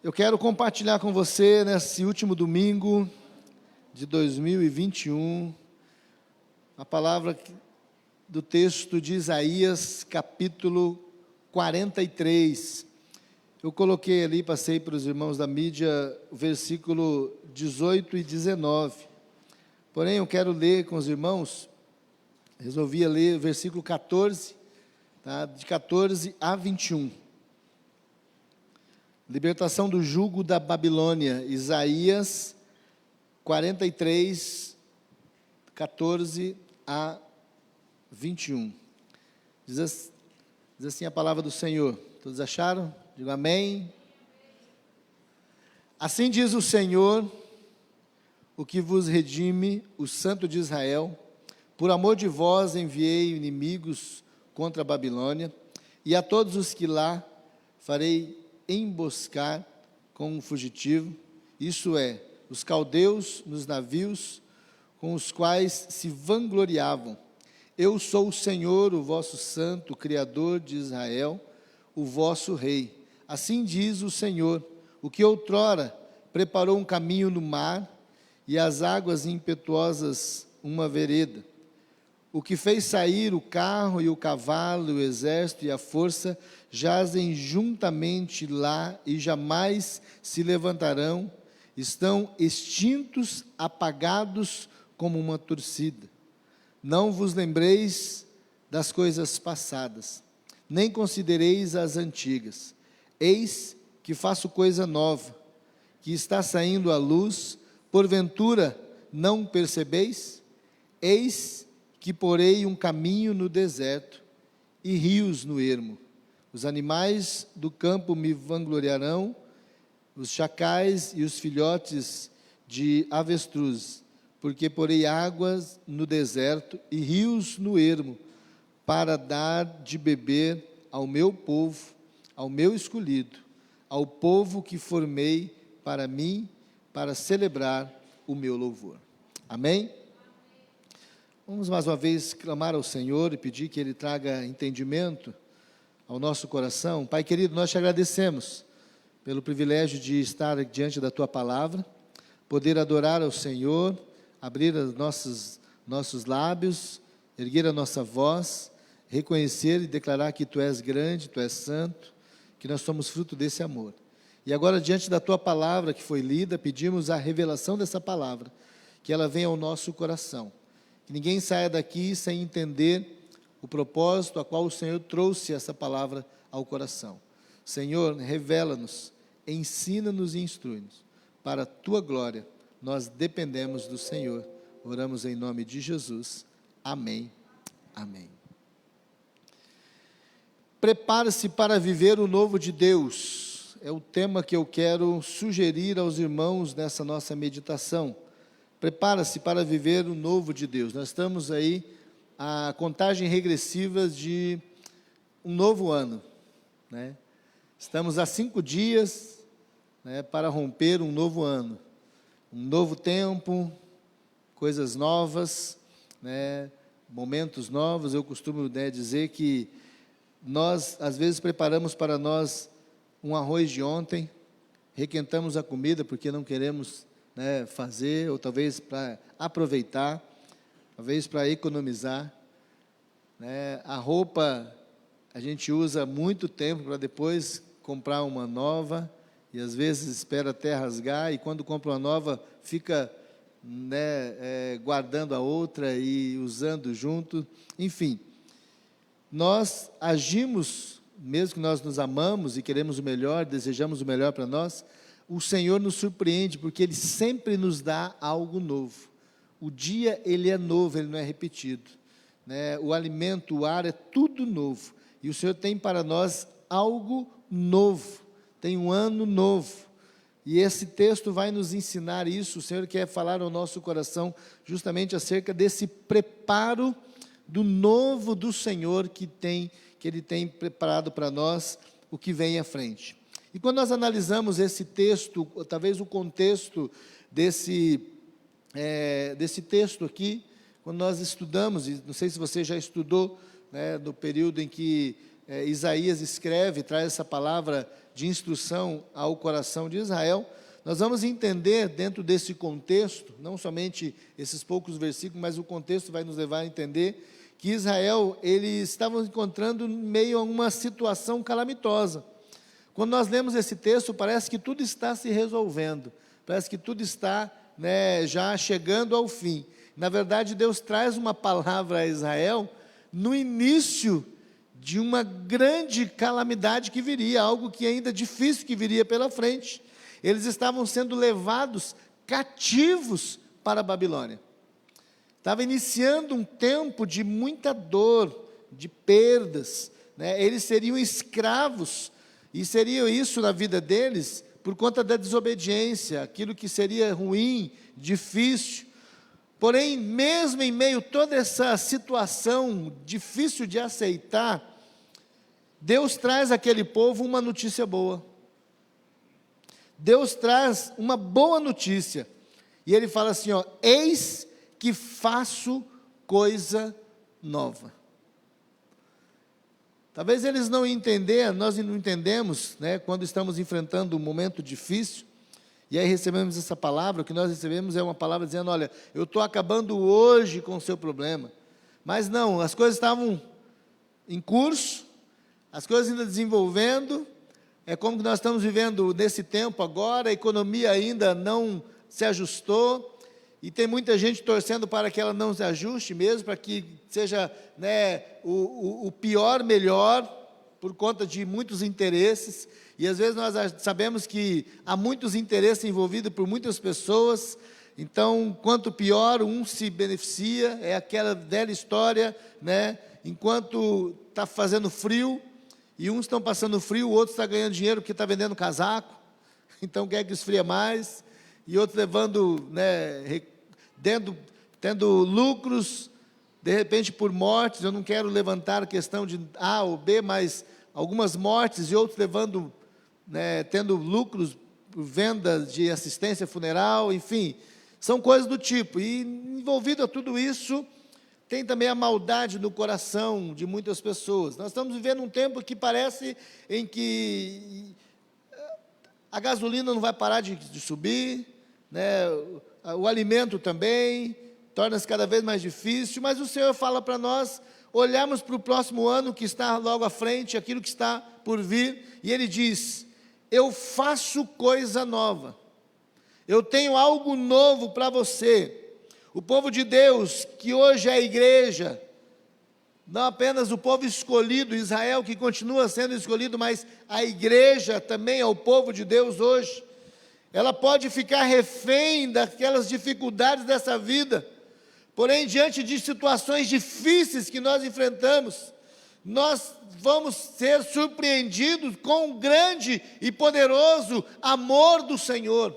Eu quero compartilhar com você, nesse último domingo de 2021, a palavra do texto de Isaías, capítulo 43. Eu coloquei ali, passei para os irmãos da mídia, o versículo 18 e 19. Porém, eu quero ler com os irmãos, resolvi ler o versículo 14, tá? De 14 a 21. Libertação do jugo da Babilônia, Isaías 43, 14 a 21. Diz assim a palavra do Senhor. Todos acharam? Digo amém. Assim diz o Senhor, o que vos redime, o Santo de Israel: por amor de vós enviei inimigos contra a Babilônia, e a todos os que lá farei emboscar com um fugitivo, isso é, os caldeus nos navios com os quais se vangloriavam. Eu sou o Senhor, o vosso santo, o Criador de Israel, o vosso rei. Assim diz o Senhor, o que outrora preparou um caminho no mar e as águas impetuosas uma vereda, o que fez sair o carro e o cavalo, o exército e a força, jazem juntamente lá e jamais se levantarão, estão extintos, apagados como uma torcida. Não vos lembreis das coisas passadas, nem considereis as antigas. Eis que faço coisa nova, que está saindo à luz, porventura não percebeis? Eis que porei um caminho no deserto e rios no ermo. Os animais do campo me vangloriarão, os chacais e os filhotes de avestruz, porque porei águas no deserto e rios no ermo, para dar de beber ao meu povo, ao meu escolhido, ao povo que formei para mim, para celebrar o meu louvor. Amém? Vamos mais uma vez clamar ao Senhor e pedir que Ele traga entendimento ao nosso coração. Pai querido, nós te agradecemos pelo privilégio de estar diante da Tua palavra, poder adorar ao Senhor, abrir os nossos lábios, erguer a nossa voz, reconhecer e declarar que Tu és grande, Tu és santo, que nós somos fruto desse amor. E agora, diante da Tua palavra que foi lida, pedimos a revelação dessa palavra, que ela venha ao nosso coração. Que ninguém saia daqui sem entender o propósito a qual o Senhor trouxe essa palavra ao coração. Senhor, revela-nos, ensina-nos e instrui-nos. Para a Tua glória, nós dependemos do Senhor. Oramos em nome de Jesus. Amém. Amém. Prepare-se para viver o novo de Deus. É o tema que eu quero sugerir aos irmãos nessa nossa meditação. Prepara-se para viver o novo de Deus. Nós estamos aí a contagem regressiva de um novo ano, né? Estamos a 5 dias, né, para romper um novo ano, um novo tempo, coisas novas, né, momentos novos. Eu costumo, né, dizer que nós, às vezes, preparamos para nós um arroz de ontem, requentamos a comida porque não queremos, né, fazer, ou talvez para aproveitar, talvez para economizar, né? A roupa a gente usa muito tempo para depois comprar uma nova, e às vezes espera até rasgar, e quando compra uma nova fica, né, guardando a outra e usando junto. Enfim, nós agimos, mesmo que nós nos amamos e queremos o melhor, desejamos o melhor para nós, o Senhor nos surpreende, porque Ele sempre nos dá algo novo. O dia, ele é novo, ele não é repetido, né? O alimento, o ar, é tudo novo. E o Senhor tem para nós algo novo, tem um ano novo. E esse texto vai nos ensinar isso. O Senhor quer falar ao nosso coração justamente acerca desse preparo do novo do Senhor que Ele tem preparado para nós, o que vem à frente. E quando nós analisamos esse texto, talvez o contexto desse texto aqui, quando nós estudamos, e não sei se você já estudou, né, no período em que Isaías escreve, traz essa palavra de instrução ao coração de Israel, nós vamos entender dentro desse contexto, não somente esses poucos versículos, mas o contexto vai nos levar a entender que Israel, eles estavam encontrando em meio a uma situação calamitosa. Quando nós lemos esse texto, parece que tudo está se resolvendo, parece que tudo está, já chegando ao fim. Na verdade, Deus traz uma palavra a Israel no início de uma grande calamidade que viria, algo que ainda difícil que viria pela frente. Eles estavam sendo levados cativos para a Babilônia. Estava iniciando um tempo de muita dor, de perdas, Eles seriam escravos, e seria isso na vida deles por conta da desobediência, aquilo que seria ruim, difícil. Porém, mesmo em meio a toda essa situação difícil de aceitar, Deus traz àquele povo uma notícia boa. Deus traz uma boa notícia. E Ele fala assim, eis que faço coisa nova. Talvez eles não entenderam, nós não entendemos, quando estamos enfrentando um momento difícil, e aí recebemos essa palavra, o que nós recebemos é uma palavra dizendo, olha, eu estou acabando hoje com o seu problema. Mas não, as coisas estavam em curso, as coisas ainda desenvolvendo, é como que nós estamos vivendo nesse tempo agora, a economia ainda não se ajustou, e tem muita gente torcendo para que ela não se ajuste mesmo, para que seja o pior melhor, por conta de muitos interesses, e às vezes nós sabemos que há muitos interesses envolvidos por muitas pessoas, então quanto pior um se beneficia, é aquela velha história, enquanto está fazendo frio, e uns estão passando frio, o outro está ganhando dinheiro porque está vendendo casaco, então quer que esfria mais, e outros levando, tendo lucros, de repente por mortes. Eu não quero levantar a questão de A ou B, mas algumas mortes, e outros levando, tendo lucros por venda de assistência funeral, enfim, são coisas do tipo, e envolvido a tudo isso, tem também a maldade no coração de muitas pessoas. Nós estamos vivendo um tempo que parece em que a gasolina não vai parar de subir, o alimento também, torna-se cada vez mais difícil, mas o Senhor fala para nós olharmos para o próximo ano que está logo à frente, aquilo que está por vir, e Ele diz, eu faço coisa nova, eu tenho algo novo para você. O povo de Deus, que hoje é a igreja, não apenas o povo escolhido, Israel, que continua sendo escolhido, mas a igreja também é o povo de Deus hoje, ela pode ficar refém daquelas dificuldades dessa vida, porém, diante de situações difíceis que nós enfrentamos, nós vamos ser surpreendidos com o grande e poderoso amor do Senhor.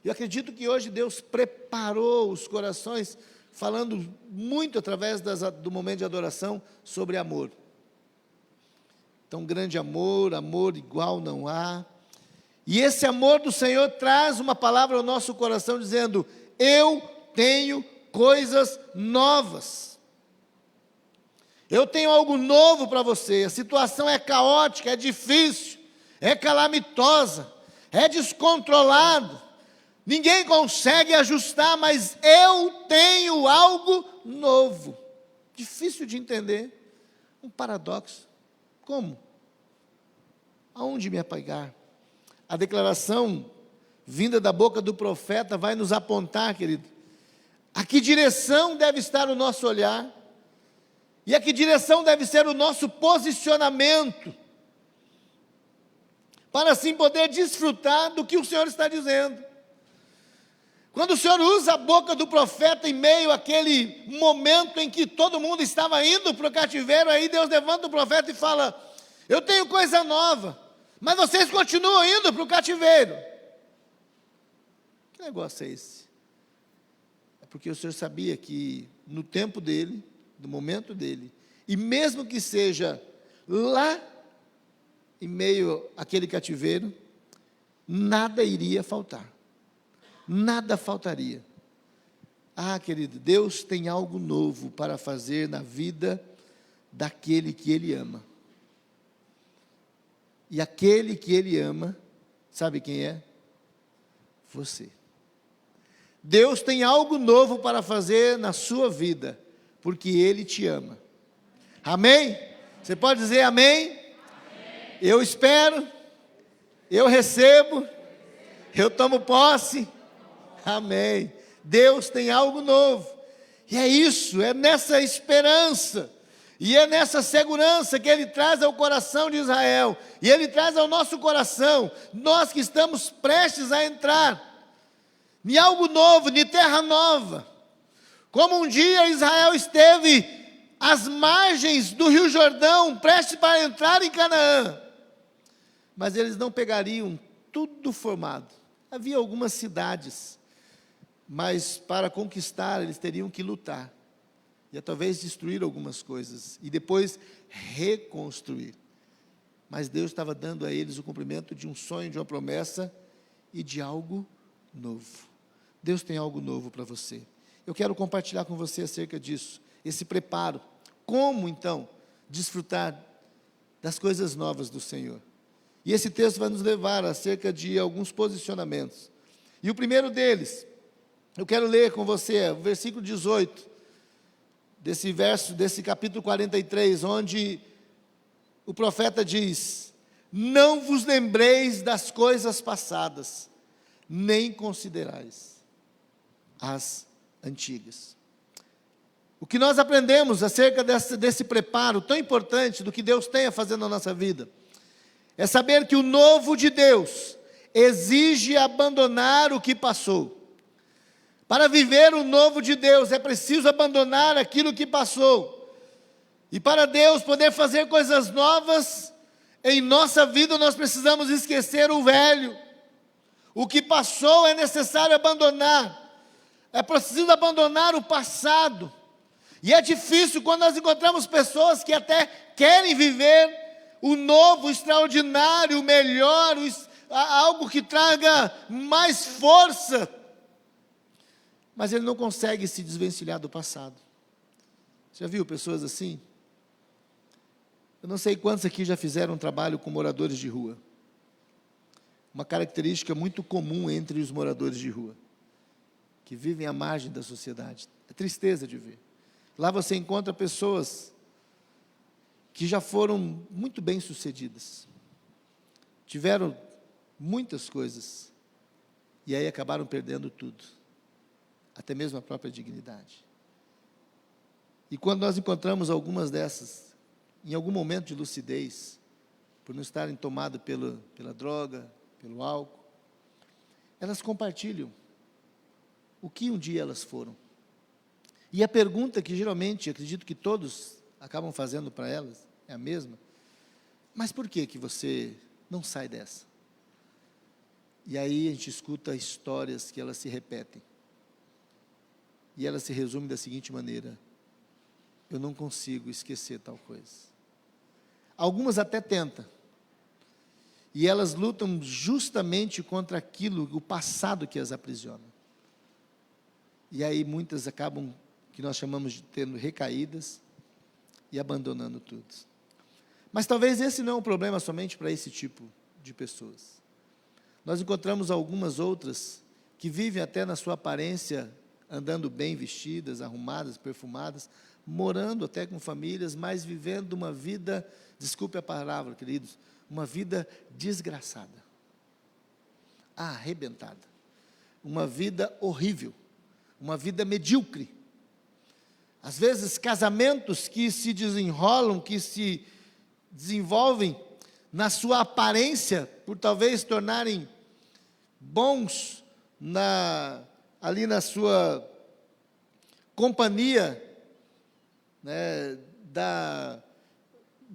Eu acredito que hoje Deus preparou os corações, falando muito através do momento de adoração, sobre amor. Então, grande amor, amor igual não há. E esse amor do Senhor traz uma palavra ao nosso coração, dizendo, eu tenho coisas novas. Eu tenho algo novo para você. A situação é caótica, é difícil, é calamitosa, é descontrolado. Ninguém consegue ajustar, mas eu tenho algo novo. Difícil de entender, um paradoxo. Como? Aonde me apegar? A declaração vinda da boca do profeta vai nos apontar, querido, a que direção deve estar o nosso olhar, e a que direção deve ser o nosso posicionamento, para assim poder desfrutar do que o Senhor está dizendo. Quando o Senhor usa a boca do profeta em meio àquele momento em que todo mundo estava indo para o cativeiro, aí Deus levanta o profeta e fala, eu tenho coisa nova, mas vocês continuam indo para o cativeiro. Que negócio é esse? É porque o Senhor sabia que no tempo dele, no momento dele, e mesmo que seja lá em meio àquele cativeiro, nada iria faltar. Nada faltaria. Ah, querido, Deus tem algo novo para fazer na vida daquele que Ele ama. E aquele que Ele ama, sabe quem é? Você. Deus tem algo novo para fazer na sua vida, porque Ele te ama. Amém? Você pode dizer amém? Amém. Eu espero, eu recebo, eu tomo posse. Amém. Deus tem algo novo. E é isso, é nessa esperança, e é nessa segurança que Ele traz ao coração de Israel, e Ele traz ao nosso coração, nós que estamos prestes a entrar em algo novo, de terra nova. Como um dia Israel esteve às margens do Rio Jordão, prestes para entrar em Canaã, mas eles não pegariam tudo formado. Havia algumas cidades, mas para conquistar eles teriam que lutar, e talvez destruir algumas coisas, e depois reconstruir. Mas Deus estava dando a eles o cumprimento de um sonho, de uma promessa, e de algo novo. Deus tem algo novo para você. Eu quero compartilhar com você acerca disso, esse preparo. Como então desfrutar das coisas novas do Senhor? E esse texto vai nos levar acerca de alguns posicionamentos. E o primeiro deles, eu quero ler com você o versículo 18, desse capítulo 43, onde o profeta diz: não vos lembreis das coisas passadas, nem considerais as antigas. O que nós aprendemos acerca desse preparo tão importante do que Deus tem a fazer na nossa vida, é saber que o novo de Deus exige abandonar o que passou. Para viver o novo de Deus, é preciso abandonar aquilo que passou. E para Deus poder fazer coisas novas em nossa vida, nós precisamos esquecer o velho. O que passou é necessário abandonar. É preciso abandonar o passado. E é difícil quando nós encontramos pessoas que até querem viver o novo, o extraordinário, o melhor, algo que traga mais força, mas ele não consegue se desvencilhar do passado. Já viu pessoas assim? Eu não sei quantos aqui já fizeram um trabalho com moradores de rua. Uma característica muito comum entre os moradores de rua, que vivem à margem da sociedade. É tristeza de ver. Lá você encontra pessoas que já foram muito bem sucedidas, tiveram muitas coisas, e aí acabaram perdendo tudo, até mesmo a própria dignidade. E quando nós encontramos algumas dessas, em algum momento de lucidez, por não estarem tomadas pela droga, pelo álcool, elas compartilham o que um dia elas foram. E a pergunta que geralmente, acredito que todos acabam fazendo para elas, é a mesma: mas por que você não sai dessa? E aí a gente escuta histórias que elas se repetem. E elas se resumem da seguinte maneira: eu não consigo esquecer tal coisa. Algumas até tentam. E elas lutam justamente contra aquilo, o passado que as aprisiona. E aí muitas acabam, que nós chamamos de tendo recaídas e abandonando tudo. Mas talvez esse não é um problema somente para esse tipo de pessoas. Nós encontramos algumas outras que vivem até na sua aparência, andando bem vestidas, arrumadas, perfumadas, morando até com famílias, mas vivendo uma vida, desculpe a palavra, queridos, uma vida desgraçada, arrebentada, uma vida horrível, uma vida medíocre. Às vezes casamentos que se desenrolam, que se desenvolvem na sua aparência, por talvez tornarem bons ali na sua companhia, né, da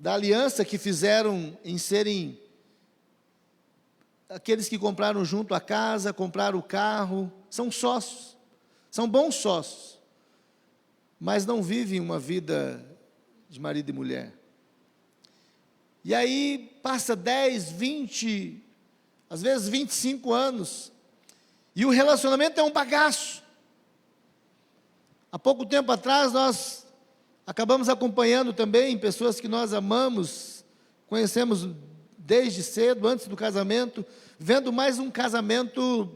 aliança que fizeram em serem aqueles que compraram junto a casa, compraram o carro, são sócios, são bons sócios, mas não vivem uma vida de marido e mulher. E aí passa 10, 20, às vezes 25 anos, e o relacionamento é um bagaço. Há pouco tempo atrás nós acabamos acompanhando também pessoas que nós amamos, conhecemos desde cedo, antes do casamento, vendo mais um casamento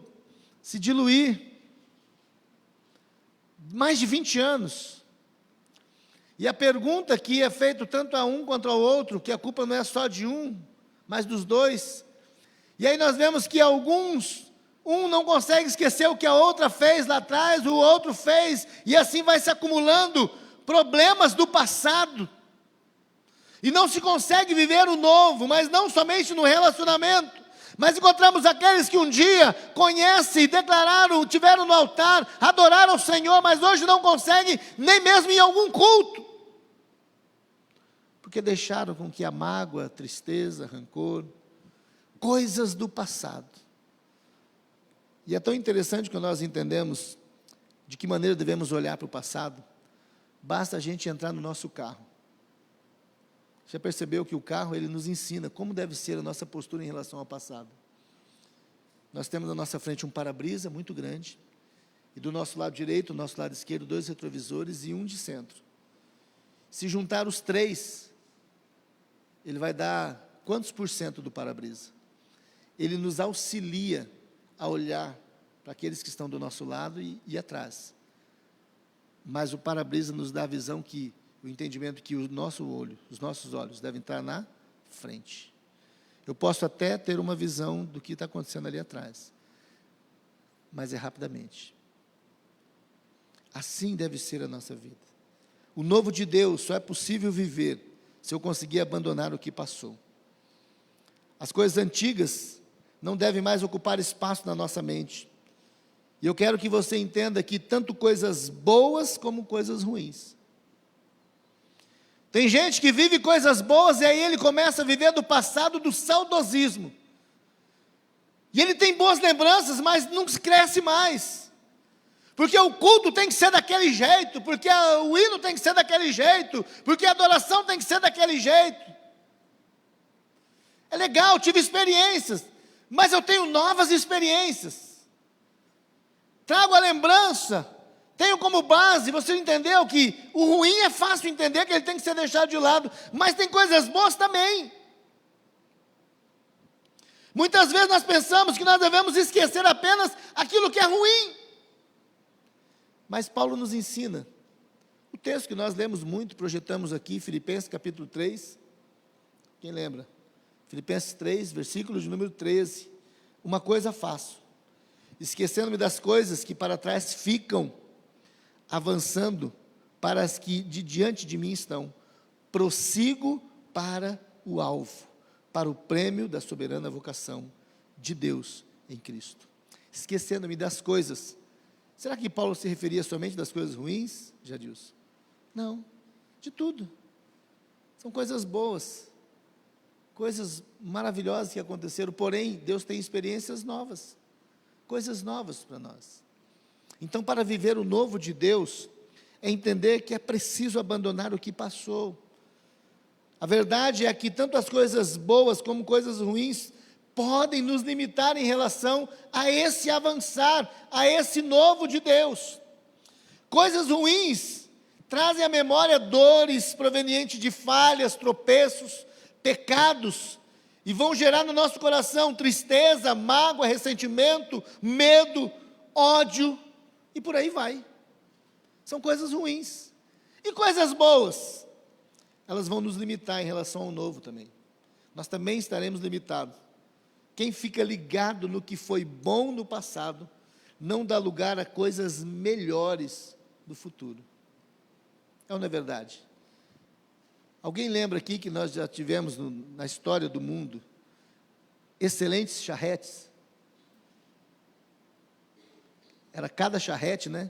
se diluir. Mais de 20 anos. E a pergunta que é feita tanto a um quanto ao outro, que a culpa não é só de um, mas dos dois. E aí nós vemos que um não consegue esquecer o que a outra fez lá atrás, o outro fez, e assim vai se acumulando problemas do passado. E não se consegue viver o novo, mas não somente no relacionamento, mas encontramos aqueles que um dia conhecem, declararam, tiveram no altar, adoraram o Senhor, mas hoje não conseguem, nem mesmo em algum culto, porque deixaram com que a mágoa, a tristeza, rancor, coisas do passado. E é tão interessante que nós entendemos de que maneira devemos olhar para o passado. Basta a gente entrar no nosso carro. Já percebeu que o carro, ele nos ensina como deve ser a nossa postura em relação ao passado. Nós temos na nossa frente um para-brisa muito grande, e do nosso lado direito, do nosso lado esquerdo, 2 retrovisores e um de centro. Se juntar os 3, ele vai dar quantos por cento do para-brisa? Ele nos auxilia a olhar para aqueles que estão do nosso lado e atrás. Mas o para-brisa nos dá a visão que, o entendimento que o nosso olho, os nossos olhos devem estar na frente. Eu posso até ter uma visão do que está acontecendo ali atrás, mas é rapidamente. Assim deve ser a nossa vida. O novo de Deus só é possível viver se eu conseguir abandonar o que passou. As coisas antigas não devem mais ocupar espaço na nossa mente. E eu quero que você entenda que tanto coisas boas como coisas ruins. Tem gente que vive coisas boas e aí ele começa a viver do passado, do saudosismo. E ele tem boas lembranças, mas não cresce mais. Porque o culto tem que ser daquele jeito, porque o hino tem que ser daquele jeito, porque a adoração tem que ser daquele jeito. É legal, tive experiências, mas eu tenho novas experiências. Trago a lembrança, tenho como base, você entendeu que o ruim é fácil entender, que ele tem que ser deixado de lado, mas tem coisas boas também. Muitas vezes nós pensamos que nós devemos esquecer apenas aquilo que é ruim. Mas Paulo nos ensina. O texto que nós lemos muito, projetamos aqui, Filipenses capítulo 3. Quem lembra? Filipenses 3, versículo de número 13. Uma coisa faço, esquecendo-me das coisas que para trás ficam, avançando para as que de diante de mim estão, prossigo para o alvo, para o prêmio da soberana vocação de Deus em Cristo. Esquecendo-me das coisas. Será que Paulo se referia somente das coisas ruins, Jadilson? Não, de tudo. São coisas boas, coisas maravilhosas que aconteceram, porém, Deus tem experiências novas, coisas novas para nós. Então, para viver o novo de Deus, é entender que é preciso abandonar o que passou. A verdade é que tanto as coisas boas como coisas ruins podem nos limitar em relação a esse avançar, a esse novo de Deus. Coisas ruins trazem à memória dores provenientes de falhas, tropeços, pecados, e vão gerar no nosso coração tristeza, mágoa, ressentimento, medo, ódio, e por aí vai. São coisas ruins. E coisas boas, elas vão nos limitar em relação ao novo também. Nós também estaremos limitados. Quem fica ligado no que foi bom no passado, não dá lugar a coisas melhores do futuro. É ou não é verdade? Alguém lembra aqui que nós já tivemos na história do mundo excelentes charretes? Era cada charrete, né?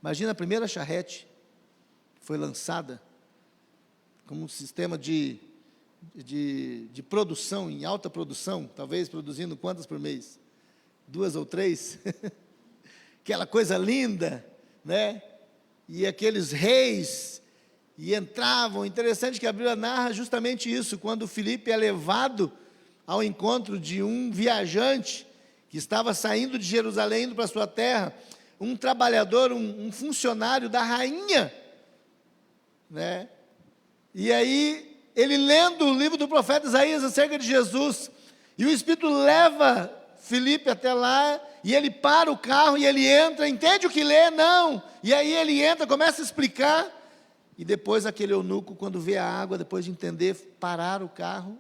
Imagina a primeira charrete que foi lançada como um sistema de produção, em alta produção, talvez produzindo quantas por mês? 2 ou 3? Aquela coisa linda, né? E aqueles reis, e entravam, interessante que a Bíblia narra justamente isso, quando Filipe é levado ao encontro de um viajante, que estava saindo de Jerusalém, indo para a sua terra, um trabalhador, um funcionário da rainha, né? E aí, ele lendo o livro do profeta Isaías acerca de Jesus, e o Espírito leva Filipe até lá, e ele para o carro, e ele entra, entende o que lê? Não, e aí ele entra, começa a explicar, e depois aquele eunuco, quando vê a água, depois de entender, parar o carro,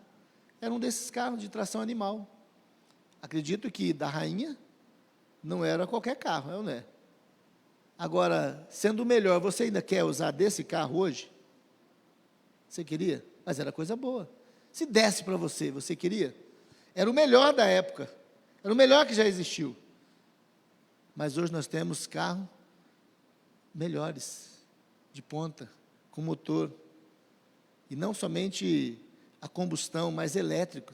era um desses carros de tração animal. Acredito que da rainha, não era qualquer carro, não é? Agora, sendo o melhor, você ainda quer usar desse carro hoje? Você queria? Mas era coisa boa. Se desse para você, você queria? Era o melhor da época. Era o melhor que já existiu. Mas hoje nós temos carros melhores, de ponta, com motor. E não somente a combustão, mas elétrico.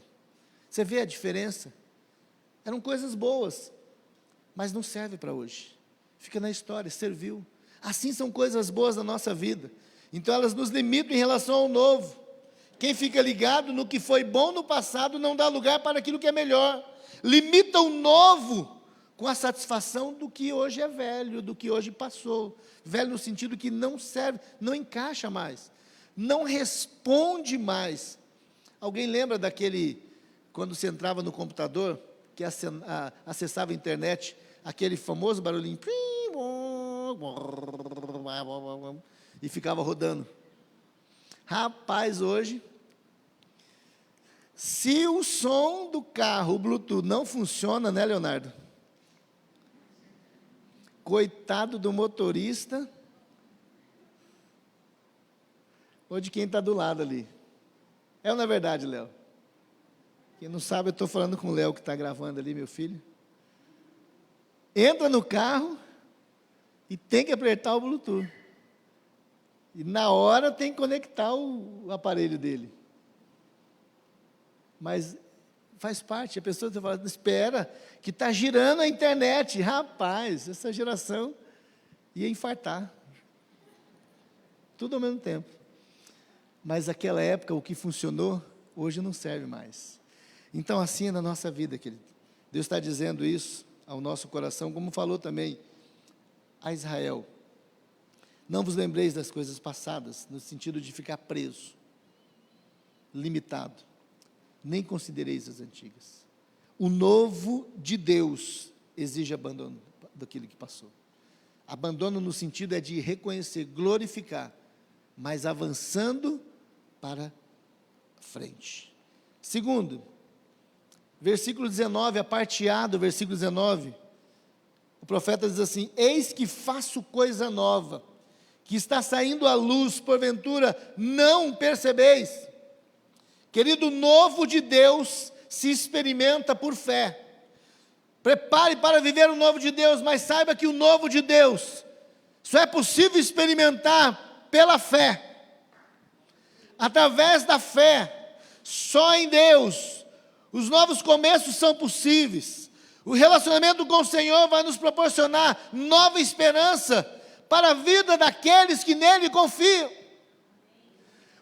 Você vê a diferença? Eram coisas boas, mas não serve para hoje. Fica na história, serviu. Assim são coisas boas na nossa vida. Então elas nos limitam em relação ao novo. Quem fica ligado no que foi bom no passado não dá lugar para aquilo que é melhor. Limita o novo com a satisfação do que hoje é velho, do que hoje passou. Velho no sentido que não serve, não encaixa mais, não responde mais. Alguém lembra daquele, quando você entrava no computador, que acessava a internet, aquele famoso barulhinho, e ficava rodando. Rapaz, hoje, se o som do carro, o Bluetooth, não funciona, né, Leonardo? Coitado do motorista, ou de quem está do lado ali. É ou não é verdade, Léo? Quem não sabe, eu estou falando com o Léo, que está gravando ali, meu filho. Entra no carro e tem que apertar o Bluetooth. E na hora tem que conectar o aparelho dele. Mas faz parte, a pessoa está falando, espera, que está girando a internet. Rapaz, essa geração ia infartar. Tudo ao mesmo tempo. Mas naquela época, o que funcionou, hoje não serve mais. Então, assim é na nossa vida, querido. Deus está dizendo isso ao nosso coração, como falou também a Israel. Não vos lembreis das coisas passadas, no sentido de ficar preso, limitado. Nem considereis as antigas. O novo de Deus exige abandono daquilo que passou. Abandono no sentido é de reconhecer, glorificar, mas avançando para frente. Segundo, versículo 19, a parte A do versículo 19, o profeta diz assim: eis que faço coisa nova, que está saindo à luz, porventura não percebeis? Querido, o novo de Deus se experimenta por fé. Prepare para viver o novo de Deus, mas saiba que o novo de Deus só é possível experimentar pela fé. Através da fé, só em Deus, os novos começos são possíveis. O relacionamento com o Senhor vai nos proporcionar nova esperança para a vida daqueles que nele confiam.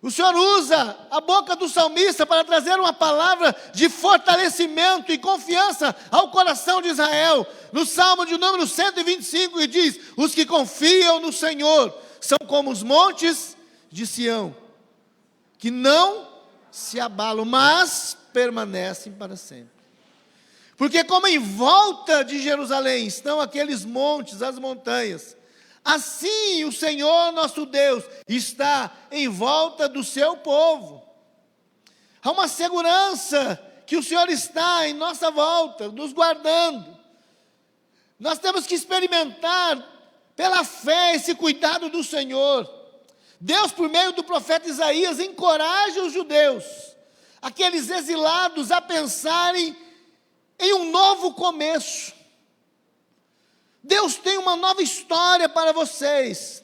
O Senhor usa a boca do salmista para trazer uma palavra de fortalecimento e confiança ao coração de Israel. No Salmo de número 125, ele diz: os que confiam no Senhor são como os montes de Sião, que não se abalam, mas permanecem para sempre. Porque como em volta de Jerusalém estão aqueles montes, as montanhas, assim o Senhor nosso Deus está em volta do seu povo. Há uma segurança que o Senhor está em nossa volta, nos guardando. Nós temos que experimentar pela fé esse cuidado do Senhor. Deus, por meio do profeta Isaías, encoraja os judeus, aqueles exilados, a pensarem em um novo começo. Deus tem uma nova história para vocês.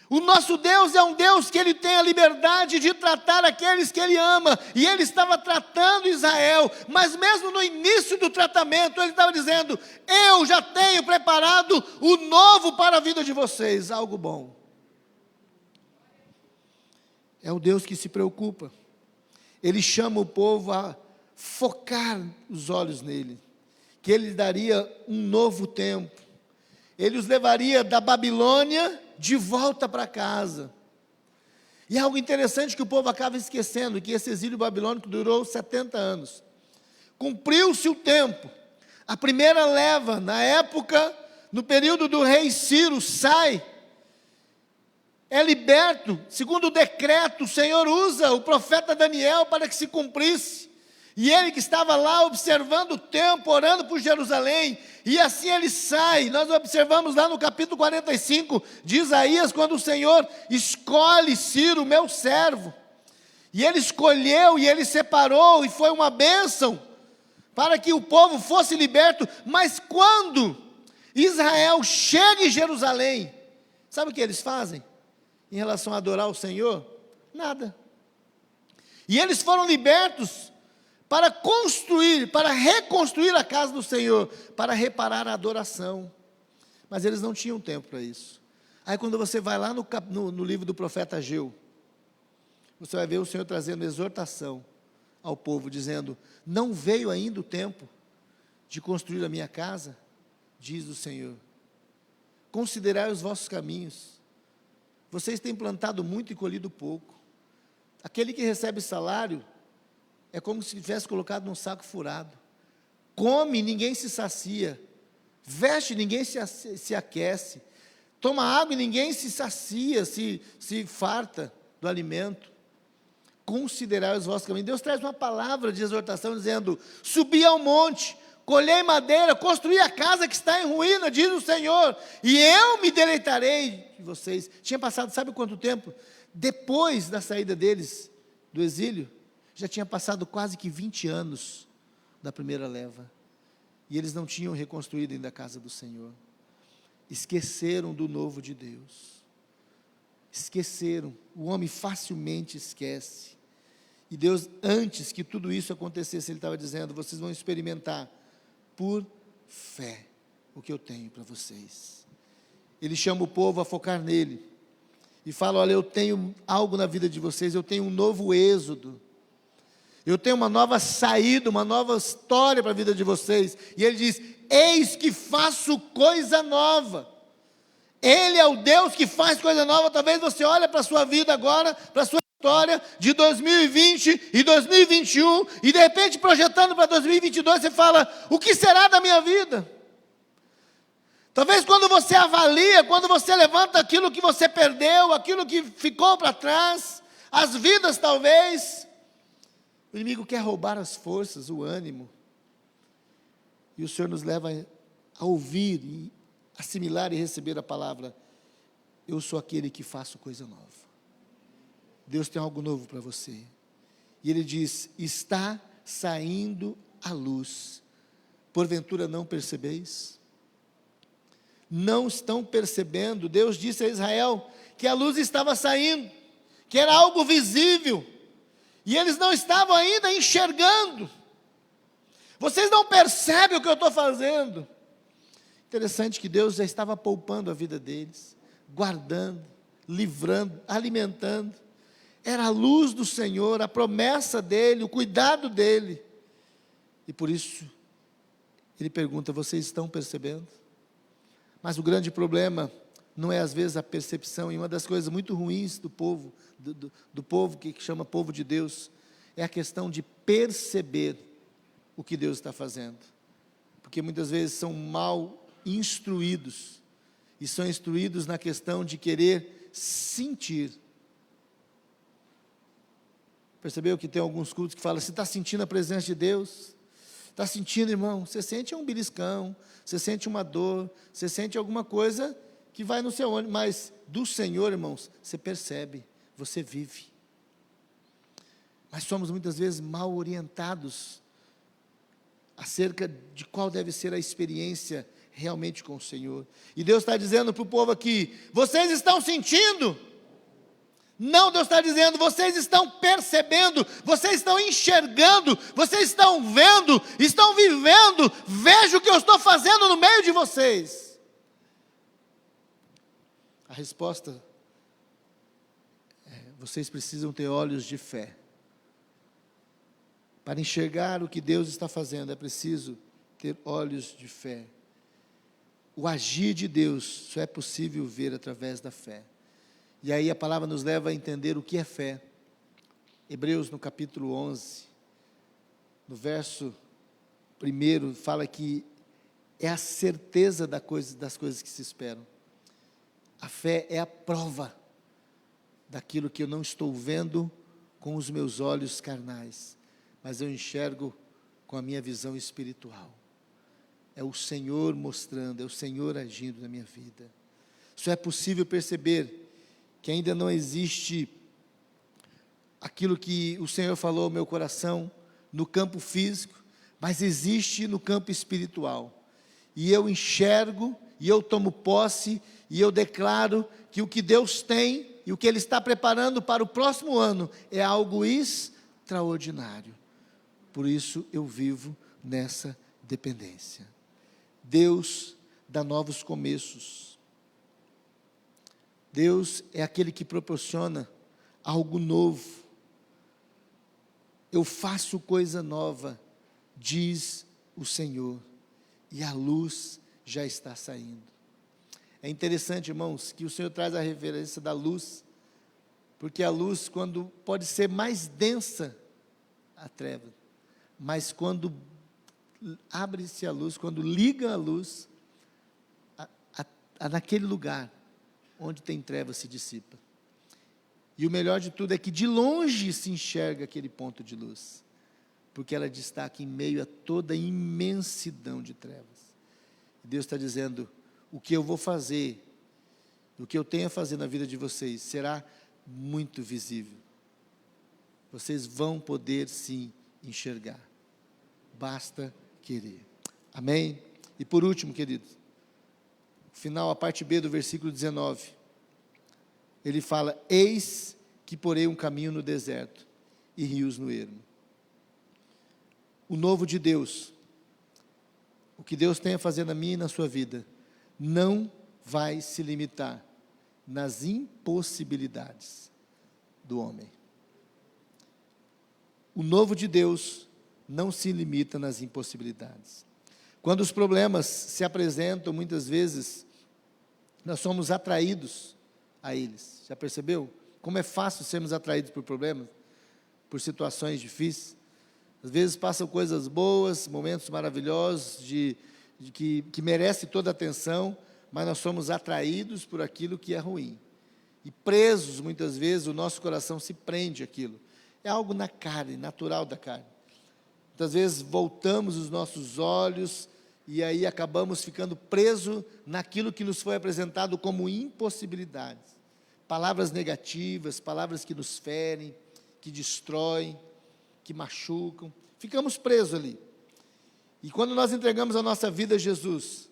O nosso Deus é um Deus que Ele tem a liberdade de tratar aqueles que Ele ama, e Ele estava tratando Israel, mas mesmo no início do tratamento, Ele estava dizendo: eu já tenho preparado o novo para a vida de vocês, algo bom. É o Deus que se preocupa. Ele chama o povo a focar os olhos nele, que Ele daria um novo tempo. Ele os levaria da Babilônia de volta para casa. E algo interessante que o povo acaba esquecendo, que esse exílio babilônico durou 70 anos. Cumpriu-se o tempo. A primeira leva, na época, no período do rei Ciro, sai, é liberto, segundo o decreto, o Senhor usa o profeta Daniel para que se cumprisse. E ele que estava lá observando o tempo, orando por Jerusalém, e assim ele sai. Nós observamos lá no capítulo 45 de Isaías, quando o Senhor escolhe Ciro, meu servo. E ele escolheu, e ele separou, e foi uma bênção, para que o povo fosse liberto. Mas quando Israel chega em Jerusalém, sabe o que eles fazem? Em relação a adorar o Senhor? Nada. E eles foram libertos para construir, para reconstruir a casa do Senhor, para reparar a adoração. Mas eles não tinham tempo para isso. Aí quando você vai lá no livro do profeta Ageu, você vai ver o Senhor trazendo exortação ao povo, dizendo: não veio ainda o tempo de construir a minha casa, diz o Senhor. Considerai os vossos caminhos. Vocês têm plantado muito e colhido pouco. Aquele que recebe salário é como se tivesse colocado num saco furado. Come, ninguém se sacia. Veste, ninguém se aquece. Toma água e ninguém se sacia, se farta do alimento. Considerai os vossos caminhos. Deus traz uma palavra de exortação dizendo: subi ao monte, colhei madeira, construí a casa que está em ruína, diz o Senhor, e eu me deleitarei de vocês. Tinha passado, sabe quanto tempo? Depois da saída deles do exílio, já tinha passado quase que 20 anos da primeira leva, e eles não tinham reconstruído ainda a casa do Senhor. Esqueceram do novo de Deus, esqueceram. O homem facilmente esquece, e Deus, antes que tudo isso acontecesse, Ele estava dizendo: vocês vão experimentar por fé o que eu tenho para vocês. Ele chama o povo a focar nele, e fala: olha, eu tenho algo na vida de vocês, eu tenho um novo êxodo, eu tenho uma nova saída, uma nova história para a vida de vocês. E ele diz: eis que faço coisa nova. Ele é o Deus que faz coisa nova. Talvez você olhe para a sua vida agora, para a sua história de 2020 e 2021, e de repente projetando para 2022, você fala: o que será da minha vida? Talvez quando você avalia, quando você levanta aquilo que você perdeu, aquilo que ficou para trás, as vidas talvez, o inimigo quer roubar as forças, o ânimo, e o Senhor nos leva a ouvir, e assimilar e receber a palavra: eu sou aquele que faço coisa nova. Deus tem algo novo para você, e Ele diz: está saindo a luz, porventura não percebeis? Não estão percebendo? Deus disse a Israel que a luz estava saindo, que era algo visível, e eles não estavam ainda enxergando. Vocês não percebem o que eu estou fazendo? Interessante que Deus já estava poupando a vida deles, guardando, livrando, alimentando. Era a luz do Senhor, a promessa dEle, o cuidado dEle. E por isso, Ele pergunta: vocês estão percebendo? Mas o grande problema não é às vezes a percepção, e uma das coisas muito ruins do povo, do povo que chama povo de Deus, é a questão de perceber o que Deus está fazendo. Porque muitas vezes são mal instruídos, e são instruídos na questão de querer sentir. Percebeu que tem alguns cultos que falam: você está sentindo a presença de Deus? Está sentindo, irmão? Você sente um beliscão, você sente uma dor, você sente alguma coisa que vai no seu ânimo, mas do Senhor, irmãos, você percebe, você vive. Mas somos muitas vezes mal orientados acerca de qual deve ser a experiência realmente com o Senhor. E Deus está dizendo para o povo aqui: vocês estão sentindo? Não, Deus está dizendo: vocês estão percebendo, vocês estão enxergando, vocês estão vendo, estão vivendo. Veja o que eu estou fazendo no meio de vocês. A resposta é: vocês precisam ter olhos de fé. Para enxergar o que Deus está fazendo, é preciso ter olhos de fé. O agir de Deus só é possível ver através da fé. E aí a palavra nos leva a entender o que é fé. Hebreus, no capítulo 11, no verso 1, fala que é a certeza das coisas que se esperam. A fé é a prova daquilo que eu não estou vendo com os meus olhos carnais, mas eu enxergo com a minha visão espiritual. É o Senhor mostrando, é o Senhor agindo na minha vida. Só é possível perceber que ainda não existe aquilo que o Senhor falou ao meu coração no campo físico, mas existe no campo espiritual. E eu enxergo, e eu tomo posse, e eu declaro que o que Deus tem e o que Ele está preparando para o próximo ano é algo extraordinário. Por isso eu vivo nessa dependência. Deus dá novos começos. Deus é aquele que proporciona algo novo. Eu faço coisa nova, diz o Senhor, e a luz já está saindo. É interessante, irmãos, que o Senhor traz a referência da luz, porque a luz, quando pode ser mais densa, a treva, mas quando abre-se a luz, quando liga a luz, naquele lugar onde tem treva se dissipa. E o melhor de tudo é que de longe se enxerga aquele ponto de luz, porque ela destaca em meio a toda a imensidão de trevas. Deus está dizendo, o que eu vou fazer, o que eu tenho a fazer na vida de vocês, será muito visível. Vocês vão poder sim enxergar, basta querer. Amém? E por último, queridos, final, a parte B do versículo 19, ele fala, eis que porei um caminho no deserto, e rios no ermo. O novo de Deus, o que Deus tem a fazer na minha e na sua vida, não vai se limitar nas impossibilidades do homem. O novo de Deus não se limita nas impossibilidades. Quando os problemas se apresentam, muitas vezes, nós somos atraídos a eles. Já percebeu? Como é fácil sermos atraídos por problemas, por situações difíceis. Às vezes passam coisas boas, momentos maravilhosos, que merece toda a atenção, mas nós somos atraídos por aquilo que é ruim. E presos, muitas vezes, o nosso coração se prende àquilo. É algo na carne, natural da carne. Muitas vezes voltamos os nossos olhos e aí acabamos ficando presos naquilo que nos foi apresentado como impossibilidades. Palavras negativas, palavras que nos ferem, que destroem, que machucam. Ficamos presos ali. E quando nós entregamos a nossa vida a Jesus,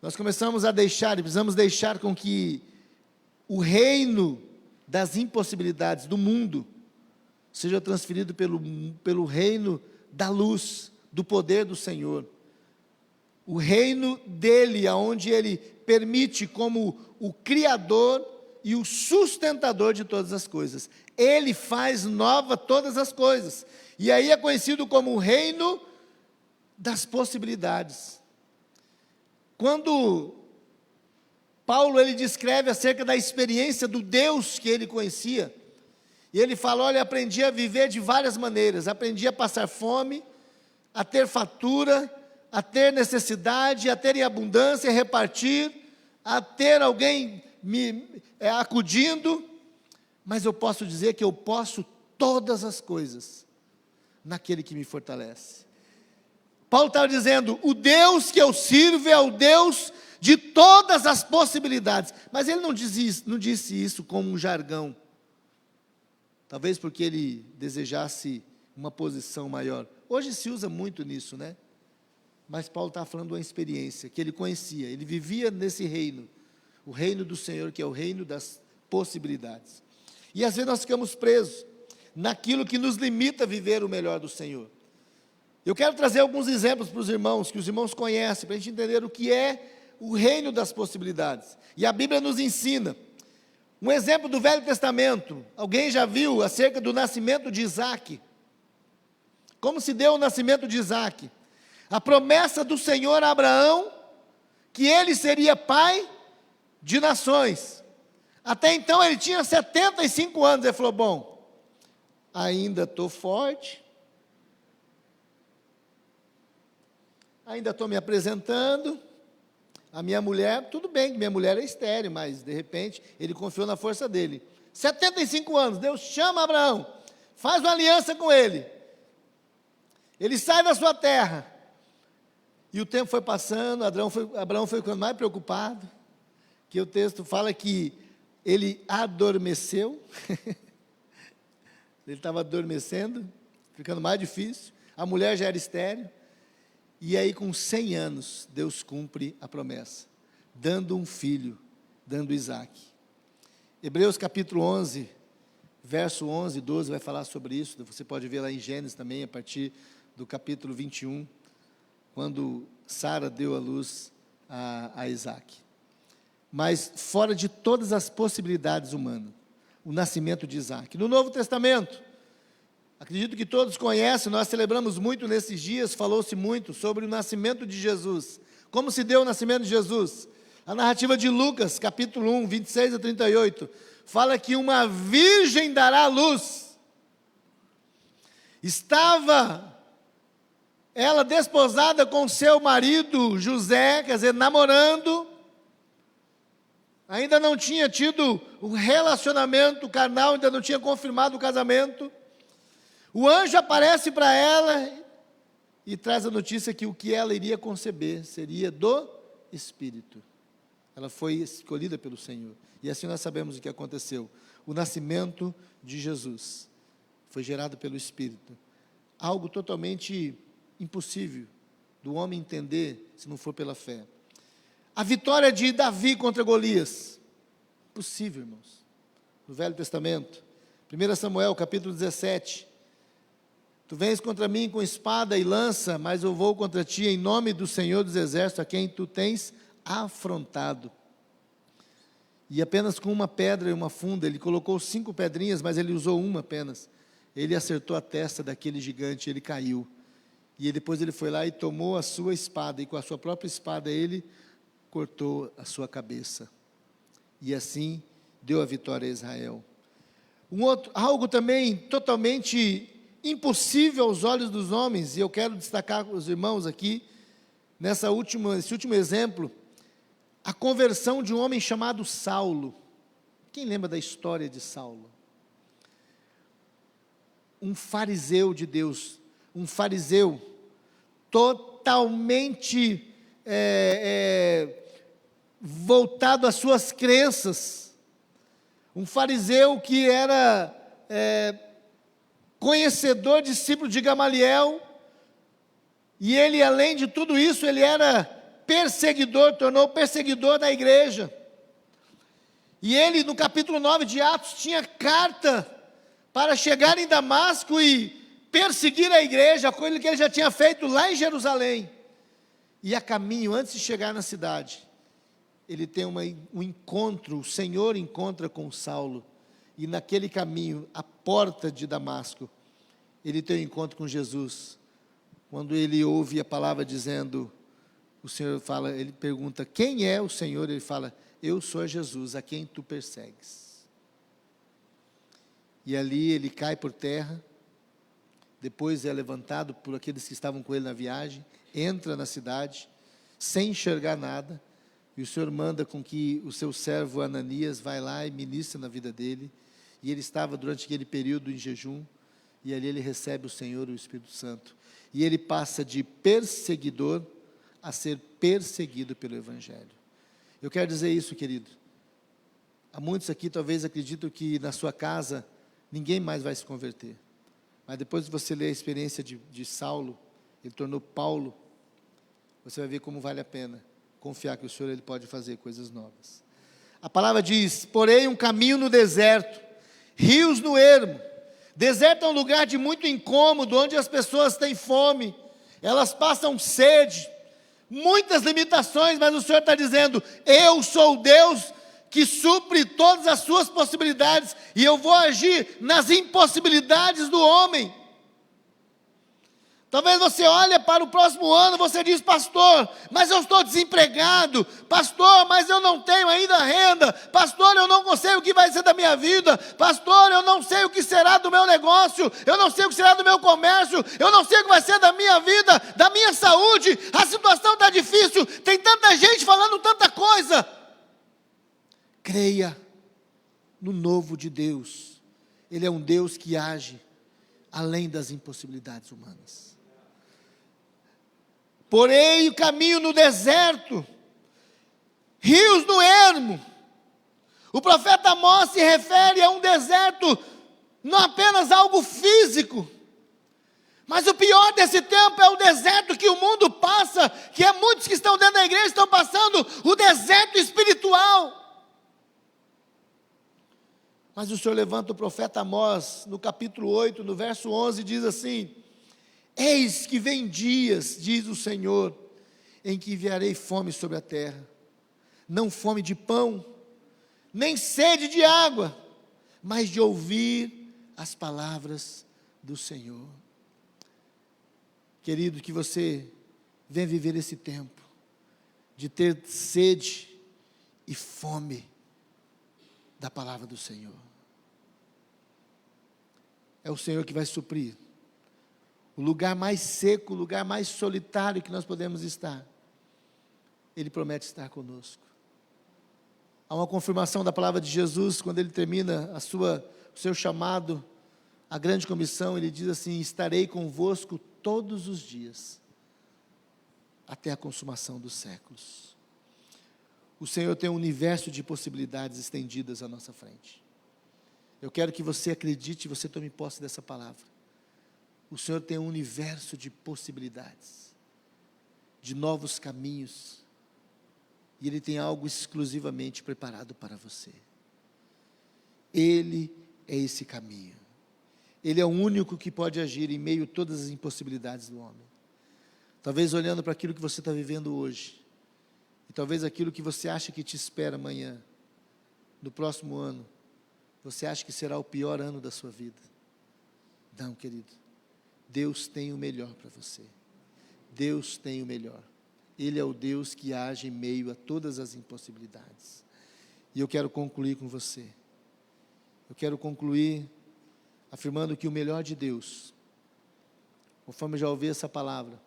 nós começamos a deixar, e precisamos deixar com que o reino das impossibilidades do mundo seja transferido pelo reino da luz, do poder do Senhor. O reino dele, aonde ele permite como o Criador e o sustentador de todas as coisas. Ele faz nova todas as coisas. E aí é conhecido como o reino das possibilidades. Quando Paulo ele descreve acerca da experiência do Deus que ele conhecia, e ele fala, olha, aprendi a viver de várias maneiras, aprendi a passar fome, a ter fartura, a ter necessidade, a ter em abundância, a repartir, a ter alguém me acudindo, mas eu posso dizer que eu posso todas as coisas naquele que me fortalece. Paulo estava dizendo, o Deus que eu sirvo é o Deus de todas as possibilidades, mas ele não disse isso como um jargão, talvez porque ele desejasse uma posição maior. Hoje se usa muito nisso, né? Mas Paulo está falando de uma experiência que ele conhecia, ele vivia nesse reino, o reino do Senhor, que é o reino das possibilidades. E às vezes nós ficamos presos naquilo que nos limita a viver o melhor do Senhor. Eu quero trazer alguns exemplos para os irmãos, que os irmãos conhecem, para a gente entender o que é o reino das possibilidades. E a Bíblia nos ensina. Um exemplo do Velho Testamento, alguém já viu acerca do nascimento de Isaac? Como se deu o nascimento de Isaac? A promessa do Senhor a Abraão, que ele seria pai de nações. Até então ele tinha 75 anos. Ele falou: bom, ainda estou forte, ainda estou me apresentando. A minha mulher, tudo bem que minha mulher é estéril, mas de repente ele confiou na força dele. 75 anos, Deus chama Abraão, faz uma aliança com ele. Ele sai da sua terra. E o tempo foi passando, Abraão foi ficando mais preocupado, que o texto fala que ele adormeceu. Ele estava adormecendo, ficando mais difícil. A mulher já era estéril. E aí, com 100 anos, Deus cumpre a promessa, dando um filho, dando Isaac. Hebreus capítulo 11, verso 11 e 12 vai falar sobre isso. Você pode ver lá em Gênesis também, a partir do capítulo 21, quando Sara deu à luz a Isaac. Mas fora de todas as possibilidades humanas, o nascimento de Isaac. No Novo Testamento, acredito que todos conhecem, nós celebramos muito nesses dias, falou-se muito sobre o nascimento de Jesus. Como se deu o nascimento de Jesus? A narrativa de Lucas, capítulo 1, 26 a 38, fala que uma virgem dará à luz. Estava ela desposada com seu marido José, quer dizer, namorando, ainda não tinha tido um relacionamento carnal, ainda não tinha confirmado o casamento. O anjo aparece para ela e traz a notícia que o que ela iria conceber seria do Espírito. Ela foi escolhida pelo Senhor. E assim nós sabemos o que aconteceu. O nascimento de Jesus foi gerado pelo Espírito. Algo totalmente impossível do homem entender se não for pela fé. A vitória de Davi contra Golias. Possível, irmãos. No Velho Testamento. 1 Samuel, capítulo 17. Tu vens contra mim com espada e lança, mas eu vou contra ti em nome do Senhor dos Exércitos, a quem tu tens afrontado. E apenas com uma pedra e uma funda, ele colocou 5 pedrinhas, mas ele usou uma apenas. Ele acertou a testa daquele gigante, ele caiu. E depois ele foi lá e tomou a sua espada, e com a sua própria espada ele cortou a sua cabeça. E assim deu a vitória a Israel. Algo também totalmente impossível aos olhos dos homens, e eu quero destacar os irmãos aqui, nesse último exemplo, a conversão de um homem chamado Saulo. Quem lembra da história de Saulo? Um fariseu de Deus, um fariseu totalmente voltado às suas crenças, um fariseu que era conhecedor, discípulo de Gamaliel, e ele, além de tudo isso, ele era perseguidor, tornou perseguidor da igreja. E ele, no capítulo 9 de Atos, tinha carta para chegar em Damasco e perseguir a igreja, coisa que ele já tinha feito lá em Jerusalém. E a caminho, antes de chegar na cidade, ele tem um encontro, o Senhor encontra com Saulo, e naquele caminho, à porta de Damasco, ele tem um encontro com Jesus. Quando ele ouve a palavra dizendo, o Senhor fala, ele pergunta, quem é o Senhor? Ele fala, eu sou Jesus, a quem tu persegues. E ali ele cai por terra, depois é levantado por aqueles que estavam com ele na viagem, entra na cidade, sem enxergar nada, e o Senhor manda com que o seu servo Ananias vai lá e ministra na vida dele, e ele estava durante aquele período em jejum, e ali ele recebe o Senhor, o Espírito Santo, e ele passa de perseguidor a ser perseguido pelo Evangelho. Eu quero dizer isso, querido, há muitos aqui talvez acreditam que na sua casa ninguém mais vai se converter, mas depois de você ler a experiência de Saulo, ele tornou Paulo, você vai ver como vale a pena confiar que o Senhor ele pode fazer coisas novas. A palavra diz, porém um caminho no deserto, rios no ermo. Deserto é um lugar de muito incômodo, onde as pessoas têm fome, elas passam sede, muitas limitações, mas o Senhor está dizendo, eu sou o Deus que supre todas as suas possibilidades, e eu vou agir nas impossibilidades do homem. Talvez você olhe para o próximo ano, você diz: pastor, mas eu estou desempregado, pastor, mas eu não tenho ainda renda, pastor, eu não sei o que vai ser da minha vida, pastor, eu não sei o que será do meu negócio, eu não sei o que será do meu comércio, eu não sei o que vai ser da minha vida, da minha saúde, a situação está difícil, tem tanta gente falando tanta coisa. Creia no novo de Deus. Ele é um Deus que age além das impossibilidades humanas. Porém, o caminho no deserto, rios no ermo. O profeta Amós se refere a um deserto, não apenas algo físico, mas o pior desse tempo é o deserto que o mundo passa, que é muitos que estão dentro da igreja estão passando, o deserto espiritual. Mas o Senhor levanta o profeta Amós, no capítulo 8, no verso 11, diz assim: eis que vem dias, diz o Senhor, em que enviarei fome sobre a terra, não fome de pão, nem sede de água, mas de ouvir as palavras do Senhor. Querido, que você venha viver esse tempo, de ter sede e fome da palavra do Senhor. É o Senhor que vai suprir o lugar mais seco, o lugar mais solitário que nós podemos estar. Ele promete estar conosco. Há uma confirmação da palavra de Jesus, quando ele termina o seu chamado, a grande comissão, ele diz assim: estarei convosco todos os dias, até a consumação dos séculos. O Senhor tem um universo de possibilidades estendidas à nossa frente. Eu quero que você acredite e você tome posse dessa palavra. O Senhor tem um universo de possibilidades, de novos caminhos, e Ele tem algo exclusivamente preparado para você. Ele é esse caminho. Ele é o único que pode agir em meio a todas as impossibilidades do homem. Talvez olhando para aquilo que você está vivendo hoje, e talvez aquilo que você acha que te espera amanhã, no próximo ano, você acha que será o pior ano da sua vida. Não, querido. Deus tem o melhor para você. Deus tem o melhor. Ele é o Deus que age em meio a todas as impossibilidades. E eu quero concluir com você. Eu quero concluir afirmando que o melhor de Deus, conforme eu já ouvi essa palavra,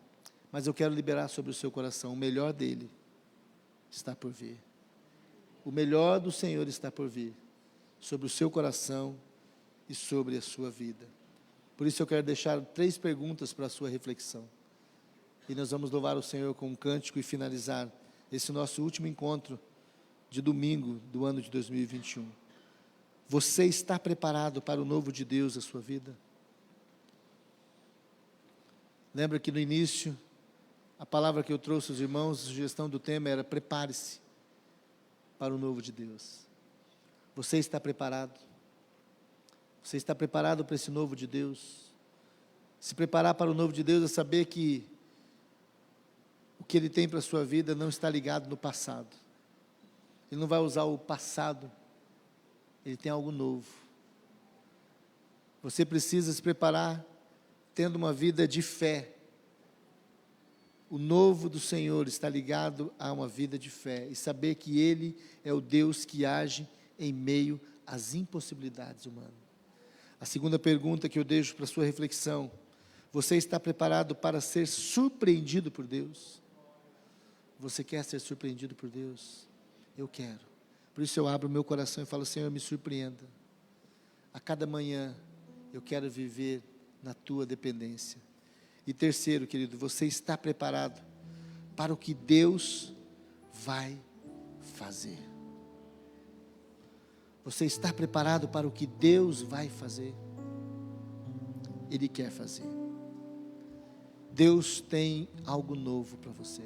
mas eu quero liberar sobre o seu coração, o melhor dele está por vir. O melhor do Senhor está por vir, sobre o seu coração e sobre a sua vida. Por isso eu quero deixar 3 perguntas para a sua reflexão. E nós vamos louvar o Senhor com um cântico e finalizar esse nosso último encontro de domingo do ano de 2021. Você está preparado para o novo de Deus na sua vida? Lembra que no início, a palavra que eu trouxe aos irmãos, a sugestão do tema era: prepare-se para o novo de Deus. Você está preparado? Você está preparado para esse novo de Deus? Se preparar para o novo de Deus é saber que o que Ele tem para a sua vida não está ligado no passado. Ele não vai usar o passado. Ele tem algo novo. Você precisa se preparar tendo uma vida de fé. O novo do Senhor está ligado a uma vida de fé. E saber que Ele é o Deus que age em meio às impossibilidades humanas. A segunda pergunta que eu deixo para a sua reflexão: você está preparado para ser surpreendido por Deus? Você quer ser surpreendido por Deus? Eu quero. Por isso eu abro o meu coração e falo: Senhor, me surpreenda. A cada manhã eu quero viver na tua dependência. E terceiro, querido, você está preparado para o que Deus vai fazer? Você está preparado para o que Deus vai fazer? Ele quer fazer. Deus tem algo novo para você.